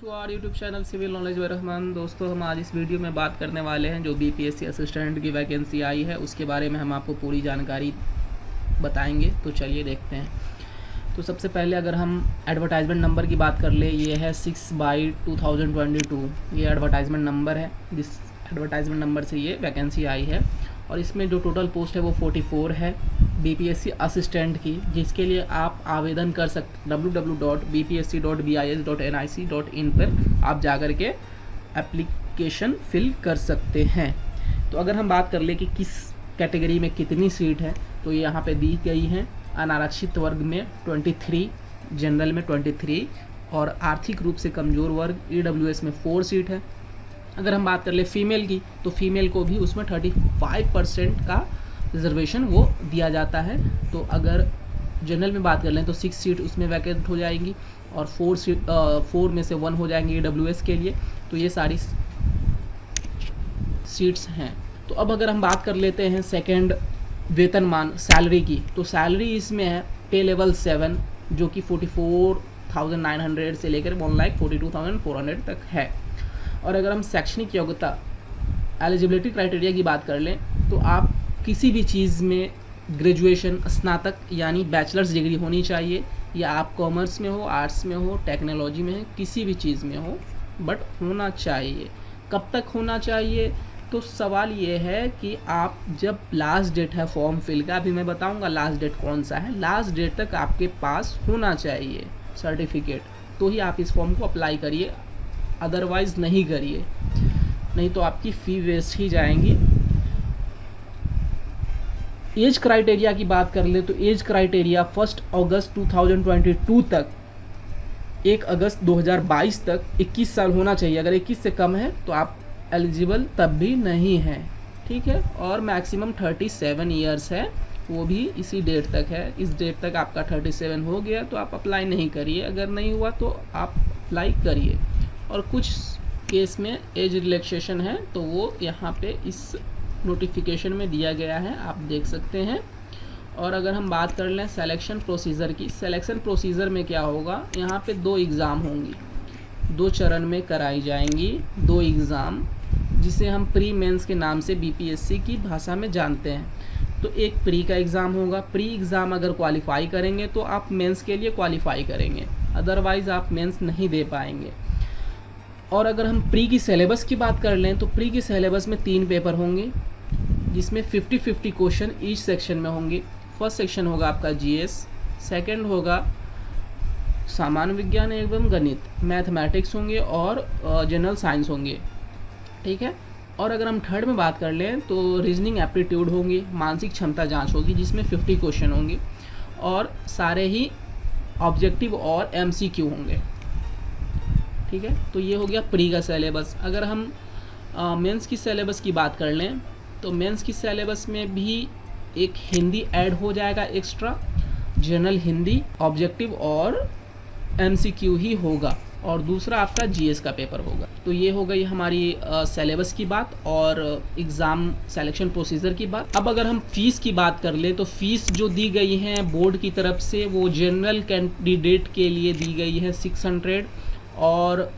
To our YouTube channel Civil Knowledge by Rahman. दोस्तों, हम आज इस वीडियो में बात करने वाले हैं जो बीपीएससी असिस्टेंट की वैकेंसी आई है उसके बारे में हम आपको पूरी जानकारी बताएंगे। तो चलिए देखते हैं। तो सबसे पहले अगर हम एडवर्टाइजमेंट नंबर की बात कर ले, ये है 6/2022। ये एडवर्टाइजमेंट नंबर है, जिस एडवर्टाइजमेंट नंबर से ये वैकेंसी आई है। और इसमें जो टोटल पोस्ट है वो 44 है बीपीएससी असिस्टेंट की, जिसके लिए आप आवेदन कर सकते www.bpsc.bis.nic.in पर आप जाकर के एप्लीकेशन फिल कर सकते हैं। तो अगर हम बात कर ले कि किस कैटेगरी में कितनी सीट है, तो ये यहाँ पे दी गई हैं। अनारक्षित वर्ग में 23, जनरल में 23 और आर्थिक रूप से कमज़ोर वर्ग ईडब्ल्यूएस में 4 सीट है। अगर हम बात कर ले फीमेल की, तो फीमेल को भी उसमें 35% का रिजर्वेशन वो दिया जाता है। तो अगर जनरल में बात कर लें तो 6 सीट उसमें वैकेंट हो जाएंगी और 4 में से 1 हो जाएंगी ईडब्ल्यूएस के लिए। तो ये सारी सीट्स हैं। तो अब अगर हम बात कर लेते हैं सेकंड वेतनमान सैलरी की, तो सैलरी इसमें है पे लेवल 7 जो कि 44,900 से लेकर 1,42,400 तक है। और अगर हम शैक्षणिक योग्यता एलिजिबिलिटी क्राइटेरिया की बात कर लें, तो आप किसी भी चीज़ में ग्रेजुएशन स्नातक यानी बैचलर्स डिग्री होनी चाहिए, या आप कॉमर्स में हो, आर्ट्स में हो, टेक्नोलॉजी में है, किसी भी चीज़ में हो, बट होना चाहिए। कब तक होना चाहिए? तो सवाल ये है कि आप जब लास्ट डेट है फॉर्म फिल का, अभी मैं बताऊंगा लास्ट डेट कौन सा है, लास्ट डेट तक आपके पास होना चाहिए सर्टिफिकेट, तो ही आप इस फॉर्म को अप्लाई करिए, अदरवाइज़ नहीं करिए, नहीं तो आपकी फ़ी वेस्ट ही जाएंगी। एज क्राइटेरिया की बात कर ले, तो एज क्राइटेरिया 1 अगस्त 2022 तक 1 अगस्त 2022 तक 21 साल होना चाहिए। अगर 21 से कम है तो आप एलिजिबल तब भी नहीं है, ठीक है। और मैक्सिमम 37 ईयर्स है, वो भी इसी डेट तक है। इस डेट तक आपका 37 हो गया तो आप अप्लाई नहीं करिए, अगर नहीं हुआ तो आप अप्लाई करिए। और कुछ केस में एज रिलैक्सेशन है, तो वो यहाँ पे इस नोटिफिकेशन में दिया गया है, आप देख सकते हैं। और अगर हम बात कर लें सिलेक्शन प्रोसीजर की, सिलेक्शन प्रोसीजर में क्या होगा, यहाँ पे 2 एग्ज़ाम होंगी, 2 चरण में कराई जाएंगी 2 एग्ज़ाम, जिसे हम प्री मेंस के नाम से बीपीएससी की भाषा में जानते हैं। तो एक प्री का एग्ज़ाम होगा, प्री एग्ज़ाम अगर क्वालिफाई करेंगे तो आप मेंस के लिए क्वालिफाई करेंगे, अदरवाइज़ आप मेंस नहीं दे पाएंगे। और अगर हम प्री की सिलेबस की बात कर लें, तो प्री की सिलेबस में 3 पेपर होंगे, जिसमें 50-50 क्वेश्चन ईच सेक्शन में होंगे। फर्स्ट सेक्शन होगा आपका जीएस, सेकंड होगा सामान्य विज्ञान एवं गणित, मैथमेटिक्स होंगे और जनरल साइंस होंगे, ठीक है। और अगर हम थर्ड में बात कर लें तो रीजनिंग एप्टीट्यूड होंगी, मानसिक क्षमता जांच होगी, जिसमें 50 क्वेश्चन होंगे और सारे ही ऑब्जेक्टिव और एमसीक्यू होंगे, ठीक है। तो ये हो गया प्री का सिलेबस। अगर हम मेंस की सिलेबस की बात कर लें, तो मेंस की सिलेबस में भी एक हिंदी ऐड हो जाएगा एक्स्ट्रा, जनरल हिंदी, ऑब्जेक्टिव और एमसीक्यू ही होगा, और दूसरा आपका जीएस का पेपर होगा। तो ये हो गई हमारी सिलेबस की बात और एग्ज़ाम सिलेक्शन प्रोसीजर की बात। अब अगर हम फ़ीस की बात कर ले, तो फ़ीस जो दी गई है बोर्ड की तरफ से, वो जनरल कैंडिडेट के लिए दी गई है 600, और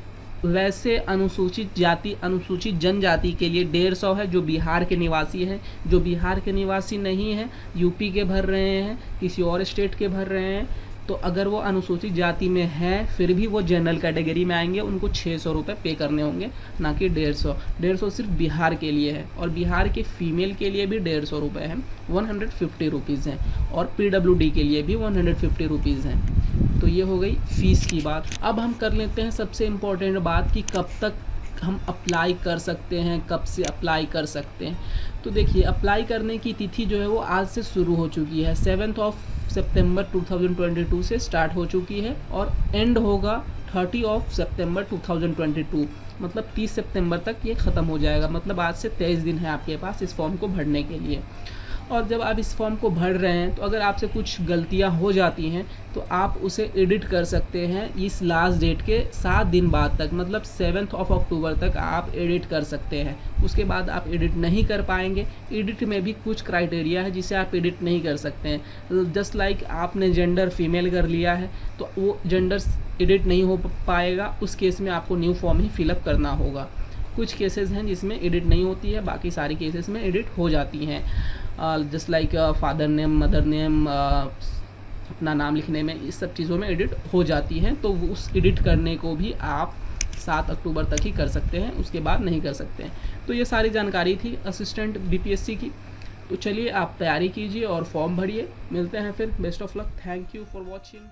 वैसे अनुसूचित जाति अनुसूचित जनजाति के लिए 150 है, जो बिहार के निवासी हैं। जो बिहार के निवासी नहीं हैं, यूपी के भर रहे हैं, किसी और स्टेट के भर रहे हैं, तो अगर वो अनुसूचित जाति में हैं फिर भी वो जनरल कैटेगरी में आएंगे, उनको 600 रुपये पे करने होंगे, ना कि 150। 150 सिर्फ बिहार के लिए है, और बिहार के फीमेल के लिए भी 150 रुपये हैं, 150 रुपीज़ हैं, और पीडब्ल्यूडी के लिए भी 150 रुपीज़ हैं। तो ये हो गई फ़ीस की बात। अब हम कर लेते हैं सबसे इम्पोर्टेंट बात कि कब तक हम अप्लाई कर सकते हैं, कब से अप्लाई कर सकते हैं। तो देखिए, अप्लाई करने की तिथि जो है वो आज से शुरू हो चुकी है, 7 सितंबर 2022 से स्टार्ट हो चुकी है, और एंड होगा 30 सितंबर 2022, मतलब 30 सितंबर तक ये ख़त्म हो जाएगा। मतलब आज से 23 दिन है आपके पास इस फॉर्म को भरने के लिए। और जब आप इस फॉर्म को भर रहे हैं, तो अगर आपसे कुछ गलतियां हो जाती हैं तो आप उसे एडिट कर सकते हैं इस लास्ट डेट के 7 दिन बाद तक, मतलब 7 अक्टूबर तक आप एडिट कर सकते हैं। उसके बाद आप एडिट नहीं कर पाएंगे। एडिट में भी कुछ क्राइटेरिया है जिसे आप एडिट नहीं कर सकते हैं। जस्ट लाइक आपने जेंडर फीमेल कर लिया है, तो वो जेंडर एडिट नहीं हो पाएगा, उस केस में आपको न्यू फॉर्म ही फिलअप करना होगा। कुछ केसेस हैं जिसमें एडिट नहीं होती है, बाकी सारी केसेस में एडिट हो जाती हैं। Just like father name, mother name, अपना नाम लिखने में, इस सब चीज़ों में एडिट हो जाती हैं। तो उस एडिट करने को भी आप 7 अक्टूबर तक ही कर सकते हैं, उसके बाद नहीं कर सकते हैं। तो ये सारी जानकारी थी असिस्टेंट बीपीएससी की। तो चलिए आप तैयारी कीजिए और फॉर्म भरिए। मिलते हैं फिर। Best of luck. Thank you for watching.